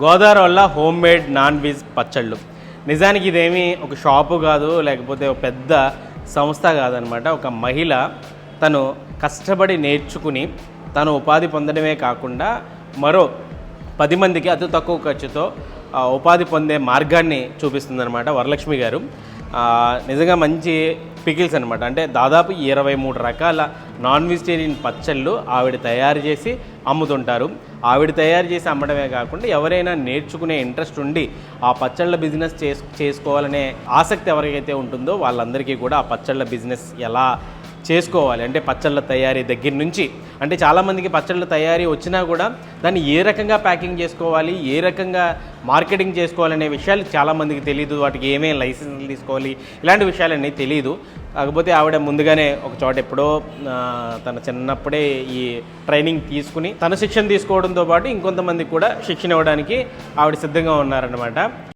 గోదావరి వల్ల home made non veg పచ్చళ్ళు. నిజానికి ఇదేమీ ఒక షాపు కాదు, లేకపోతే ఒక పెద్ద సంస్థ కాదనమాట. ఒక మహిళ తను కష్టపడి నేర్చుకుని తను ఉపాధి పొందడమే కాకుండా మరో 10 మందికి అతి తక్కువ ఖర్చుతో ఉపాధి పొందే మార్గాన్ని చూపిస్తుందన్నమాట వరలక్ష్మి గారు. నిజంగా మంచి పికిల్స్ అనమాట. అంటే దాదాపు 23 రకాల నాన్ వెజిటేరియన్ పచ్చళ్ళు ఆవిడ తయారు చేసి అమ్ముతుంటారు. ఆవిడ తయారు చేసి అమ్మడమే కాకుండా ఎవరైనా నేర్చుకునే ఇంట్రెస్ట్ ఉండి ఆ పచ్చళ్ళ బిజినెస్ చేసుకోవాలనే ఆసక్తి ఎవరికైతే ఉంటుందో వాళ్ళందరికీ కూడా ఆ పచ్చళ్ళ బిజినెస్ ఎలా చేసుకోవాలి అంటే పచ్చళ్ళ తయారీ దగ్గర నుంచి, అంటే చాలామందికి పచ్చళ్ళ తయారీ వచ్చినా కూడా దాన్ని ఏ రకంగా ప్యాకింగ్ చేసుకోవాలి, ఏ రకంగా మార్కెటింగ్ చేసుకోవాలనే విషయాలు చాలామందికి తెలియదు. వాటికి ఏమేమి లైసెన్స్లు తీసుకోవాలి, ఇలాంటి విషయాలన్నీ తెలియదు. కాకపోతే ఆవిడ ముందుగానే ఒక చోట ఎప్పుడో తన చిన్నప్పుడే ఈ ట్రైనింగ్ తీసుకుని తన శిక్షణ తీసుకోవడంతో పాటు ఇంకొంతమందికి కూడా శిక్షణ ఇవ్వడానికి ఆవిడ సిద్ధంగా ఉన్నారన్నమాట.